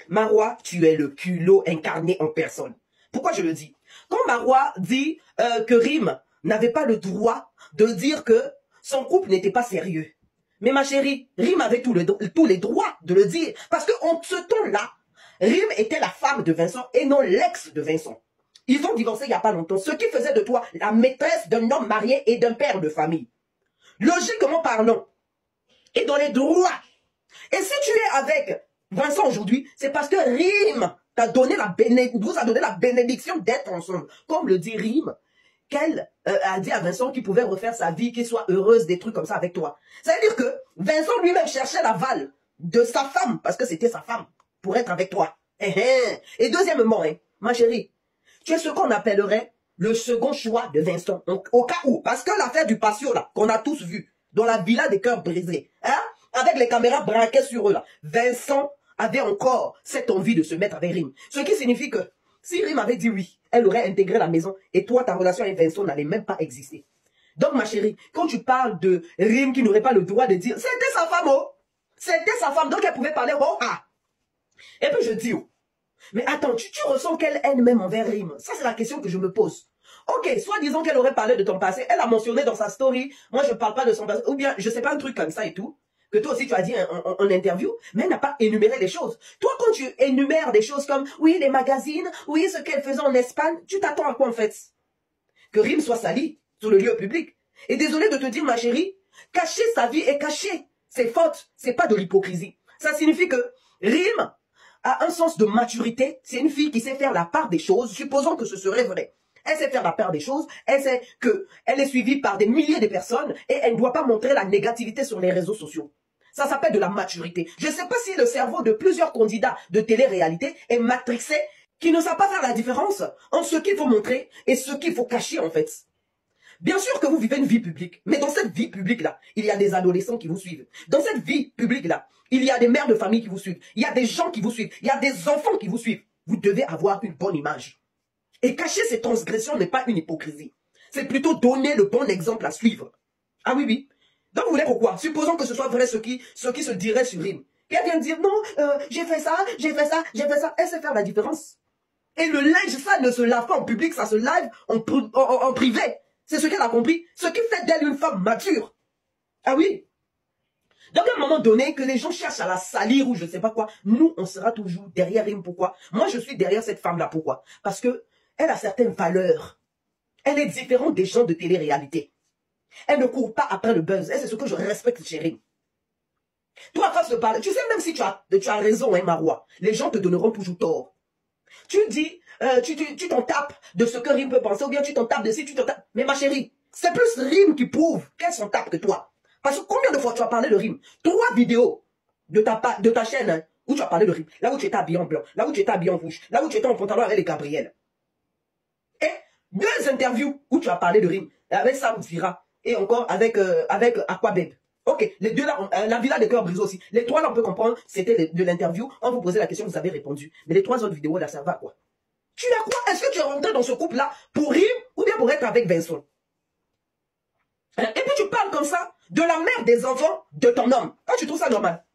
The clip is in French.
Marois, tu es le culot incarné en personne. Pourquoi je le dis? Quand Marois dit que Rim n'avait pas le droit de dire que son couple n'était pas sérieux. Mais ma chérie, Rim avait tous les droits de le dire. Parce que en ce temps-là, Rim était la femme de Vincent et non l'ex de Vincent. Ils ont divorcé il n'y a pas longtemps. Ce qui faisait de toi la maîtresse d'un homme marié et d'un père de famille. Logiquement parlant, et dans les droits. Et si tu es avec Vincent aujourd'hui, c'est parce que Rim vous a donné la bénédiction d'être ensemble. Comme le dit Rim, qu'elle a dit à Vincent qu'il pouvait refaire sa vie, qu'il soit heureuse, des trucs comme ça avec toi. Ça veut dire que Vincent lui-même cherchait l'aval de sa femme, parce que c'était sa femme, pour être avec toi. Et deuxièmement, ma chérie, tu es ce qu'on appellerait le second choix de Vincent. Donc, au cas où, parce que l'affaire du patio, là, qu'on a tous vu, dans la villa des cœurs brisés, avec les caméras braquées sur eux, là, Vincent avait encore cette envie de se mettre avec Rim. Ce qui signifie que, si Rim avait dit oui, elle aurait intégré la maison, et toi, ta relation avec Vincent n'allait même pas exister. Donc, ma chérie, quand tu parles de Rim qui n'aurait pas le droit de dire, c'était sa femme, oh! C'était sa femme, donc elle pouvait parler, oh, ah! Et puis je dis, oh, mais attends, tu ressens quelle haine même envers Rim? Ça, c'est la question que je me pose. Ok, soit disons qu'elle aurait parlé de ton passé, elle a mentionné dans sa story, moi je ne parle pas de son passé, ou bien, je sais pas, un truc comme ça et tout, que toi aussi tu as dit en interview, mais elle n'a pas énuméré les choses. Toi, quand tu énumères des choses comme, oui, les magazines, oui, ce qu'elle faisait en Espagne, tu t'attends à quoi en fait? Que Rim soit sali sur le lieu public. Et désolé de te dire, ma chérie, cacher sa vie est cacher ses fautes, c'est pas de l'hypocrisie. Ça signifie que Rim a un sens de maturité, c'est une fille qui sait faire la part des choses, supposons que ce serait vrai. Elle sait faire la part des choses, elle sait qu'elle est suivie par des milliers de personnes et elle ne doit pas montrer la négativité sur les réseaux sociaux. Ça s'appelle de la maturité. Je ne sais pas si le cerveau de plusieurs candidats de télé-réalité est matrixé, qui ne savent pas faire la différence entre ce qu'il faut montrer et ce qu'il faut cacher en fait. Bien sûr que vous vivez une vie publique, mais dans cette vie publique-là, il y a des adolescents qui vous suivent. Dans cette vie publique-là, il y a des mères de famille qui vous suivent. Il y a des gens qui vous suivent. Il y a des enfants qui vous suivent. Vous devez avoir une bonne image. Et cacher ces transgressions n'est pas une hypocrisie. C'est plutôt donner le bon exemple à suivre. Ah oui, oui. Donc vous voulez pourquoi? Supposons que ce soit vrai ce qui se dirait sur Rim. Qu'elle vient dire, non, j'ai fait ça, j'ai fait ça, j'ai fait ça. Elle sait faire la différence. Et le linge, ça ne se lave pas en public, ça se lave en privé. C'est ce qu'elle a compris. Ce qui fait d'elle une femme mature. Ah oui. Donc à un moment donné, que les gens cherchent à la salir ou je ne sais pas quoi, nous, on sera toujours derrière Rim. Pourquoi? Moi, je suis derrière cette femme-là. Pourquoi? Parce que elle a certaines valeurs. Elle est différente des gens de télé-réalité. Elle ne court pas après le buzz. Et c'est ce que je respecte chez Rim. Toi, à force de parler, tu sais, même si tu as raison, hein, Marois, les gens te donneront toujours tort. Tu dis, tu t'en tapes de ce que Rim peut penser, ou bien tu t'en tapes de si tu t'en tapes. Mais ma chérie, c'est plus Rim qui prouve qu'elle s'en tape que toi. Parce que combien de fois tu as parlé de Rim? 3 vidéos de ta chaîne, hein, où tu as parlé de Rim. Là où tu étais habillé en blanc, là où tu étais habillé en rouge, là où tu étais en pantalon avec les Gabriel. Et 2 interviews où tu as parlé de Rim, avec Sam Zira, et encore avec Aquababe. Ok, les 2 là, la villa des cœurs brisés aussi. Les 3 là, on peut comprendre, c'était de l'interview. On vous posait la question, vous avez répondu. Mais les 3 autres vidéos là, ça va quoi? Tu as quoi? Est-ce que tu es rentré dans ce couple-là pour Rim ou bien pour être avec Vincent? Et puis tu parles comme ça de la mère des enfants de ton homme. Quand tu trouves ça normal?